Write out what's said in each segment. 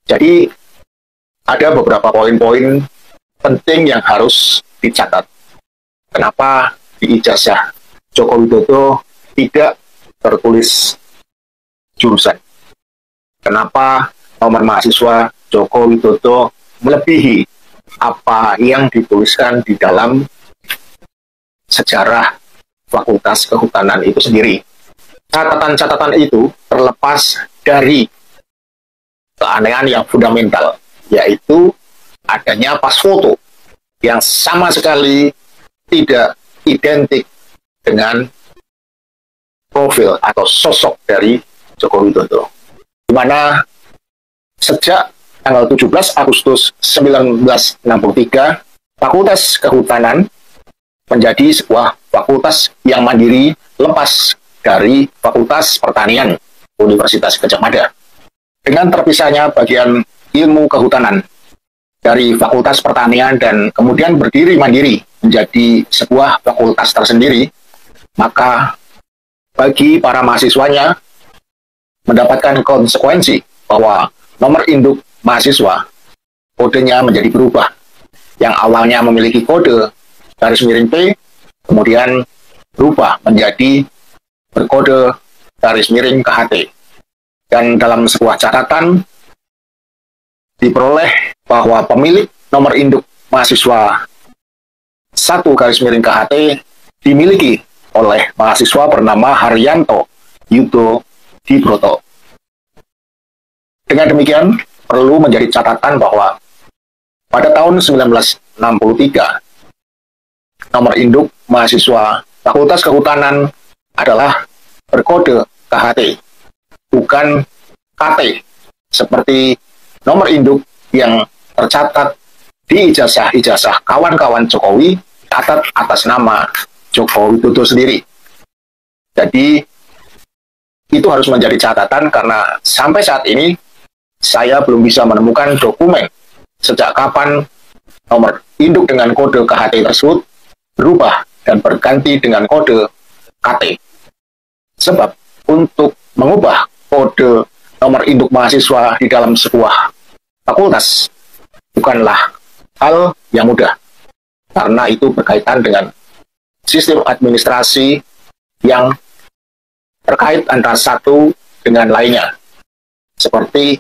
Jadi ada beberapa poin-poin penting yang harus dicatat. Kenapa di ijazah Joko Widodo tidak tertulis jurusan? Kenapa nomor mahasiswa Joko Widodo melebihi apa yang dituliskan di dalam sejarah Fakultas Kehutanan itu sendiri? Catatan-catatan itu terlepas dari keanehan yang fundamental, yaitu adanya pas foto yang sama sekali tidak identik dengan profil atau sosok dari Joko Widodo. Di mana sejak tanggal 17 Agustus 1963, Fakultas Kehutanan menjadi sebuah fakultas yang mandiri lepas dari Fakultas Pertanian Universitas Gadjah Mada. Dengan terpisahnya bagian ilmu kehutanan dari Fakultas Pertanian dan kemudian berdiri mandiri menjadi sebuah fakultas tersendiri, maka bagi para mahasiswanya mendapatkan konsekuensi bahwa nomor induk mahasiswa kodenya menjadi berubah. Yang awalnya memiliki kode garis miring P, kemudian berubah menjadi berkode garis miring KHT. Dan dalam sebuah catatan diperoleh bahwa pemilik nomor induk mahasiswa 1 garis miring KHT dimiliki oleh mahasiswa bernama Haryanto Yudo Dibroto. Dengan demikian, perlu menjadi catatan bahwa pada tahun 1963, nomor induk mahasiswa Fakultas Kehutanan adalah berkode KHT, bukan KT, seperti nomor induk yang tercatat di ijazah-ijazah kawan-kawan Jokowi catat atas nama Joko Widodo sendiri. Jadi, itu harus menjadi catatan karena sampai saat ini saya belum bisa menemukan dokumen sejak kapan nomor induk dengan kode KHT tersebut berubah dan berganti dengan kode KT. Sebab untuk mengubah kode nomor induk mahasiswa di dalam sebuah fakultas bukanlah hal yang mudah, karena itu berkaitan dengan sistem administrasi yang terkait antara satu dengan lainnya. Seperti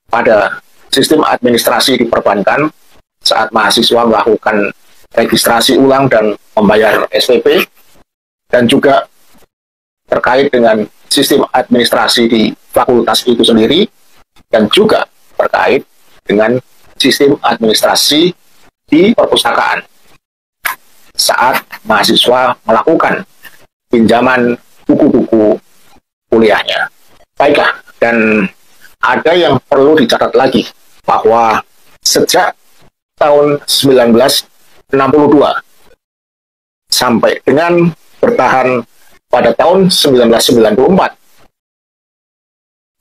pada sistem administrasi di perbankan saat mahasiswa melakukan registrasi ulang dan membayar SPP, dan juga terkait dengan sistem administrasi di fakultas itu sendiri, dan juga terkait dengan sistem administrasi di perpustakaan saat mahasiswa melakukan pinjaman buku-buku kuliahnya. Baiklah, dan ada yang perlu dicatat lagi bahwa sejak tahun 1962 sampai dengan bertahan pada tahun 1994,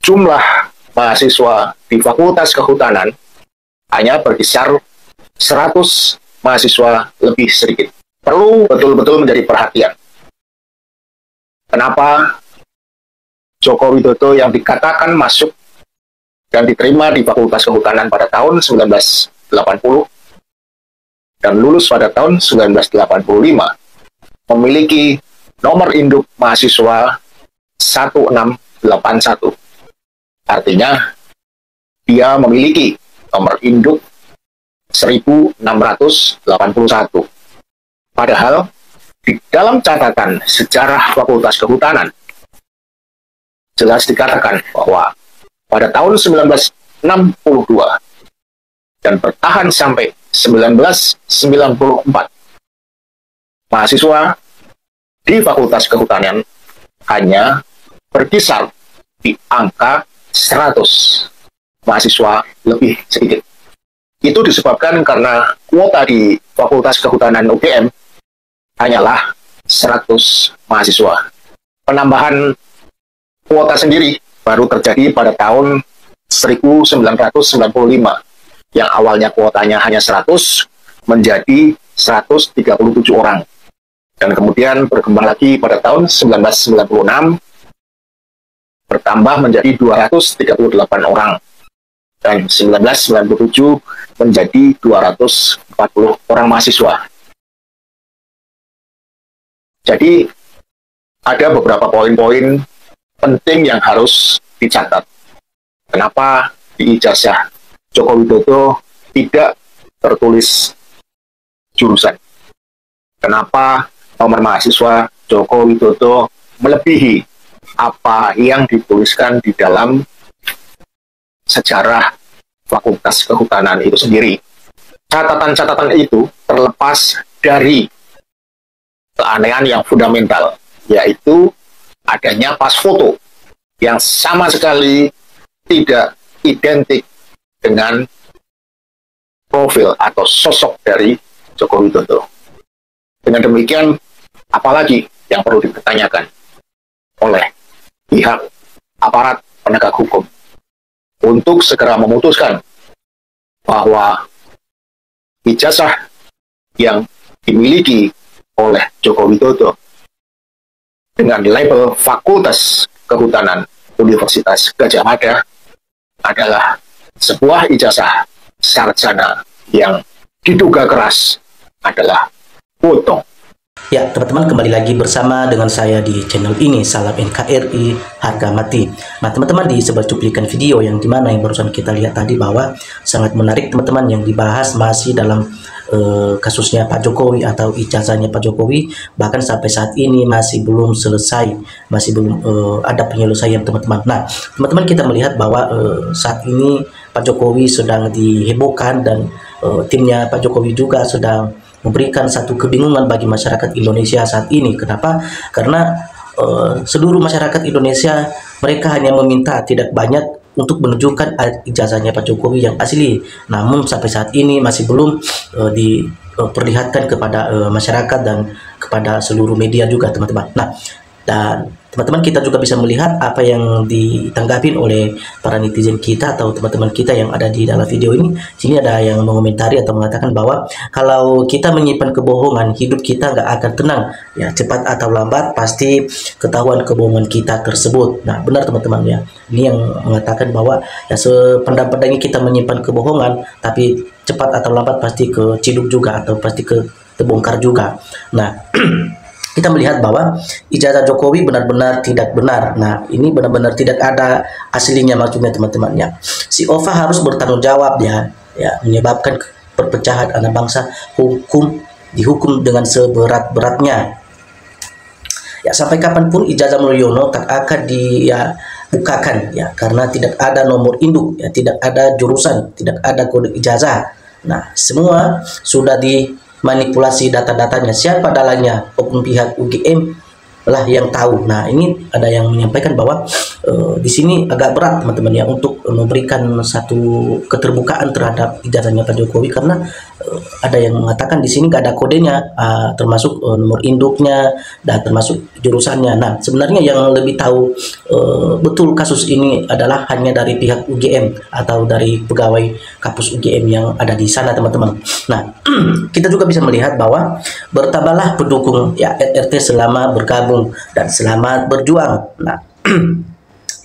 jumlah mahasiswa di Fakultas Kehutanan hanya berkisar 100 mahasiswa lebih sedikit. Perlu betul-betul menjadi perhatian. Kenapa Joko Widodo yang dikatakan masuk dan diterima di Fakultas Kehutanan pada tahun 1980 dan lulus pada tahun 1985 memiliki nomor induk mahasiswa 1681. Artinya dia memiliki nomor induk 1681. Padahal di dalam catatan sejarah Fakultas Kehutanan jelas dikatakan bahwa pada tahun 1962 dan bertahan sampai 1994, mahasiswa di Fakultas Kehutanan hanya berkisar di angka 100 mahasiswa lebih sedikit. Itu disebabkan karena kuota di Fakultas Kehutanan UGM hanyalah 100 mahasiswa. Penambahan kuota sendiri baru terjadi pada tahun 1995, yang awalnya kuotanya hanya 100 menjadi 137 orang. Dan kemudian berkembang lagi pada tahun 1996 bertambah menjadi 238 orang. dan 1997 menjadi 240 orang mahasiswa. Jadi ada beberapa poin-poin penting yang harus dicatat. Kenapa di ijazah Joko Widodo tidak tertulis jurusan? Kenapa nomor mahasiswa Joko Widodo melebihi apa yang dituliskan di dalam sejarah Fakultas Kehutanan itu sendiri? Catatan-catatan itu terlepas dari keanehan yang fundamental, yaitu adanya pas foto yang sama sekali tidak identik dengan profil atau sosok dari Joko Widodo. Dengan demikian, apalagi yang perlu dipertanyakan oleh pihak aparat penegak hukum untuk segera memutuskan bahwa ijazah yang dimiliki oleh Joko Widodo dengan label Fakultas Kehutanan Universitas Gadjah Mada adalah sebuah ijazah sarjana yang diduga keras adalah bodong. Ya, teman-teman, kembali lagi bersama dengan saya di channel ini, Salam NKRI Harga Mati. Nah, teman-teman, di sebuah cuplikan video yang dimana yang barusan kita lihat tadi bahwa sangat menarik, teman-teman, yang dibahas masih dalam kasusnya Pak Jokowi atau ijazahnya Pak Jokowi, bahkan sampai saat ini masih belum selesai, masih belum ada penyelesaian, teman-teman. Nah, teman-teman, kita melihat bahwa saat ini Pak Jokowi sedang dihebohkan dan timnya Pak Jokowi juga sedang memberikan satu kebingungan bagi masyarakat Indonesia saat ini. Kenapa? Karena seluruh masyarakat Indonesia mereka hanya meminta tidak banyak untuk menunjukkan ijazahnya Pak Jokowi yang asli. Namun sampai saat ini masih belum diperlihatkan kepada masyarakat dan kepada seluruh media juga, teman-teman. Nah, dan teman-teman, kita juga bisa melihat apa yang ditanggapin oleh para netizen kita atau teman-teman kita yang ada di dalam video ini. Sini ada yang mengomentari atau mengatakan bahwa kalau kita menyimpan kebohongan, hidup kita nggak akan tenang. Ya, cepat atau lambat pasti ketahuan kebohongan kita tersebut. Nah, benar, teman-teman, ya. Ini yang mengatakan bahwa ya sependam-pendamnya kita menyimpan kebohongan, tapi cepat atau lambat pasti keciduk juga atau pasti terbongkar juga. Nah, kita melihat bahwa ijazah Jokowi benar-benar tidak benar. Nah, ini benar-benar tidak ada aslinya, maksudnya, teman-teman, ya. Si Ova harus bertanggung jawab, ya menyebabkan perpecahan anak bangsa, dihukum dengan seberat-beratnya. Ya, sampai kapanpun ijazah Mulyono tak akan dibukakan, ya, karena tidak ada nomor induk, ya, tidak ada jurusan, tidak ada kode ijazah. Nah, semua sudah manipulasi data-datanya. Siapa dalangnya? Oknum pihak UGM lah yang tahu. Nah, ini ada yang menyampaikan bahwa di sini agak berat, teman-teman, ya, untuk memberikan satu keterbukaan terhadap ijazahnya Pak Jokowi, karena ada yang mengatakan di sini nggak ada kodenya, termasuk nomor induknya dan termasuk jurusannya. Nah, sebenarnya yang lebih tahu betul kasus ini adalah hanya dari pihak UGM atau dari pegawai kampus UGM yang ada di sana, teman-teman. Nah, kita juga bisa melihat bahwa bertambahlah pendukung, ya, RT selama bergabung dan selamat berjuang. Nah,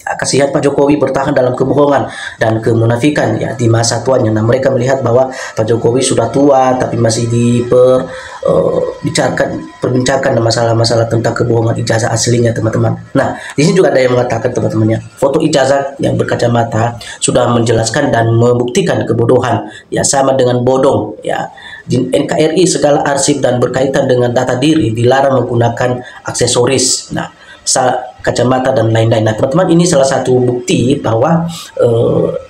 kasihan Pak Jokowi bertahan dalam kebohongan dan kemunafikan, ya, di masa tuanya. Nah, mereka melihat bahwa Pak Jokowi sudah tua tapi masih diperbincangkan masalah-masalah tentang kebohongan ijazah aslinya, teman-teman. Nah, di sini juga ada yang mengatakan, teman-temannya, foto ijazah yang berkacamata sudah menjelaskan dan membuktikan kebodohan, ya, sama dengan bodong, ya. Di NKRI segala arsip dan berkaitan dengan data diri dilarang menggunakan aksesoris. Nah, kacamata dan lain-lain. Nah, teman-teman, ini salah satu bukti bahwa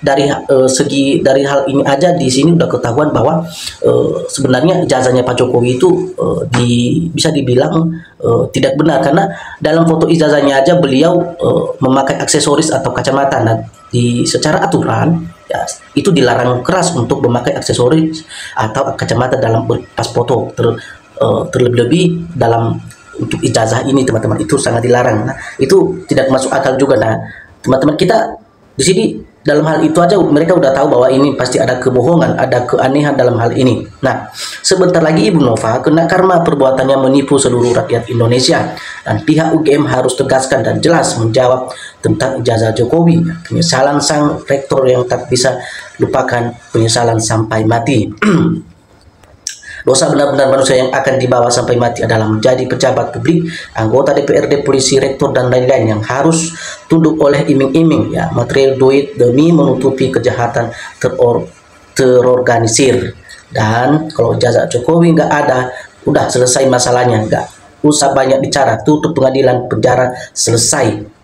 dari hal ini aja di sini udah ketahuan bahwa sebenarnya ijazahnya Pak Jokowi itu bisa dibilang tidak benar, karena dalam foto ijazahnya aja beliau memakai aksesoris atau kacamata. Nah, secara aturan, ya, itu dilarang keras untuk memakai aksesoris atau kacamata dalam pas foto, terlebih-lebih dalam untuk ijazah ini, teman-teman, itu sangat dilarang. Nah, itu tidak masuk akal juga. Nah, teman-teman, kita di sini dalam hal itu aja mereka udah tahu bahwa ini pasti ada kebohongan, ada keanehan dalam hal ini. Nah, sebentar lagi Ibu Nova kena karma perbuatannya menipu seluruh rakyat Indonesia, dan pihak UGM harus tegaskan dan jelas menjawab tentang ijazah Jokowi. Penyesalan sang rektor yang tak bisa lupakan, penyesalan sampai mati. Dosa benar-benar manusia yang akan dibawa sampai mati adalah menjadi pejabat publik, anggota DPRD, polisi, rektor, dan lain-lain yang harus tunduk oleh iming-iming, ya, material duit demi menutupi kejahatan terorganisir. Dan kalau ijazah Jokowi nggak ada, udah selesai masalahnya, nggak usah banyak bicara, tutup pengadilan, penjara, selesai.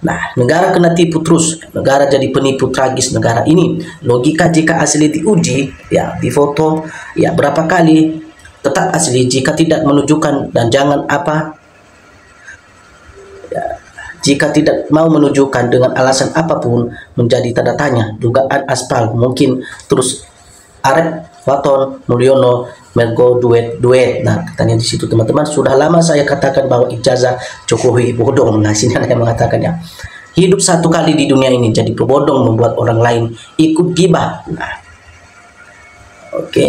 Nah, negara kena tipu terus, negara jadi penipu tragis negara ini. Logika jika asli diuji, ya, difoto, ya, berapa kali tetap asli jika tidak menunjukkan, dan jangan apa, ya, jika tidak mau menunjukkan dengan alasan apapun menjadi tanda tanya. Dugaan aspal mungkin terus Arep, Waton, Mulyono, Mergo duet. Nah, katanya di situ teman-teman, sudah lama saya katakan bahwa ijazah Jokowi bodong. Nah, sini ada yang mengatakannya, hidup satu kali di dunia ini, jadi pebodong membuat orang lain ikut gibah. Nah, oke.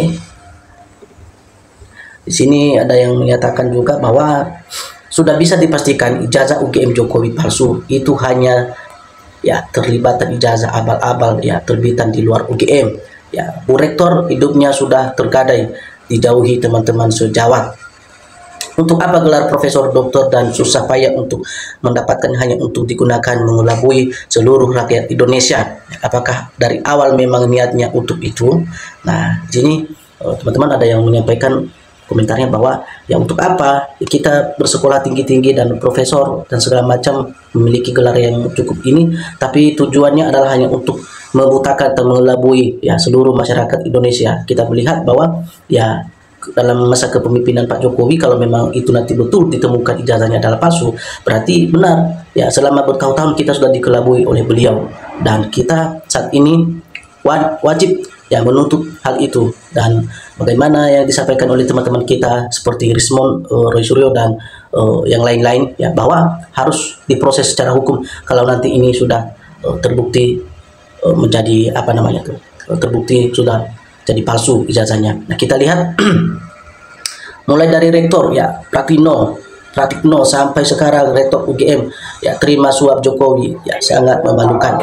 Di sini ada yang menyatakan juga bahwa sudah bisa dipastikan ijazah UGM Jokowi palsu. Itu hanya, ya, terlibatan ijazah abal-abal, ya, terbitan di luar UGM. Ya, Bu Rektor hidupnya sudah tergadai, dijauhi teman-teman sejawat. Untuk apa gelar profesor, doktor, dan susah payah untuk mendapatkan hanya untuk digunakan mengelabui seluruh rakyat Indonesia? Apakah dari awal memang niatnya untuk itu? Nah, di sini teman-teman ada yang menyampaikan komentarnya bahwa, ya, untuk apa kita bersekolah tinggi-tinggi dan profesor dan segala macam, memiliki gelar yang cukup ini, tapi tujuannya adalah hanya untuk membutakan atau mengelabui, ya, seluruh masyarakat Indonesia. Kita melihat bahwa, ya, dalam masa kepemimpinan Pak Jokowi, kalau memang itu nanti betul ditemukan ijazahnya adalah palsu, berarti benar, ya, selama bertahun-tahun kita sudah dikelabui oleh beliau, dan kita saat ini wajib, ya, menuntut hal itu. Dan bagaimana yang disampaikan oleh teman-teman kita seperti Rismond, Roy Suryo, dan yang lain-lain, ya, bahwa harus diproses secara hukum kalau nanti ini sudah terbukti menjadi apa namanya tuh, terbukti sudah jadi palsu ijazahnya. Nah, kita lihat mulai dari rektor, ya, Pratikno sampai sekarang rektor UGM, ya, terima suap Jokowi, ya, sangat memalukan.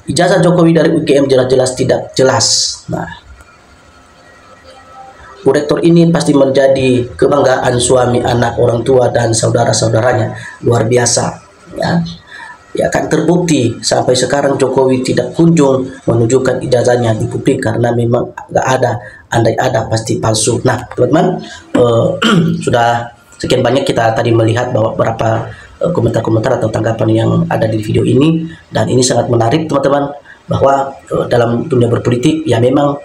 Ijazah Jokowi dari UGM jelas-jelas tidak jelas. Nah, Bu Rektor ini pasti menjadi kebanggaan suami, anak, orang tua, dan saudara-saudaranya. Luar biasa, ya. Ya, kan terbukti sampai sekarang Jokowi tidak kunjung menunjukkan ijazahnya di publik karena memang nggak ada, andai ada pasti palsu. Nah, teman-teman, sudah sekian banyak kita tadi melihat bahwa beberapa komentar-komentar atau tanggapan yang ada di video ini, dan ini sangat menarik teman-teman, bahwa dalam dunia berpolitik, ya, memang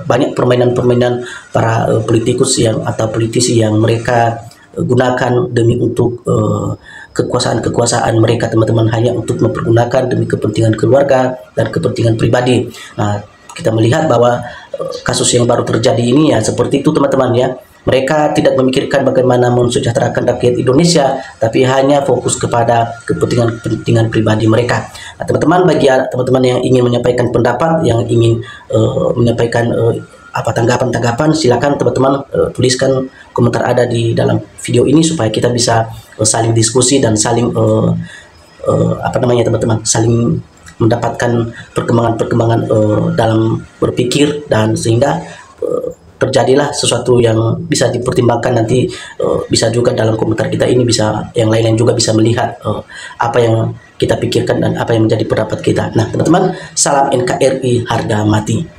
banyak permainan-permainan para politikus yang atau politisi yang mereka gunakan demi untuk kekuasaan mereka teman-teman, hanya untuk mempergunakan demi kepentingan keluarga dan kepentingan pribadi. Nah, kita melihat bahwa kasus yang baru terjadi ini, ya, seperti itu teman-teman, ya. Mereka tidak memikirkan bagaimana mensejahterakan rakyat Indonesia, tapi hanya fokus kepada kepentingan pribadi mereka. Nah, teman-teman, bagi teman-teman yang ingin menyampaikan pendapat, yang ingin menyampaikan apa tanggapan-tanggapan, silakan teman-teman tuliskan komentar ada di dalam video ini supaya kita bisa saling diskusi dan saling apa namanya teman-teman, saling mendapatkan perkembangan-perkembangan dalam berpikir, dan sehingga terjadilah sesuatu yang bisa dipertimbangkan nanti. Bisa juga dalam komentar kita ini bisa yang lain-lain juga bisa melihat apa yang kita pikirkan dan apa yang menjadi pendapat kita. Nah, teman-teman, salam NKRI harga mati.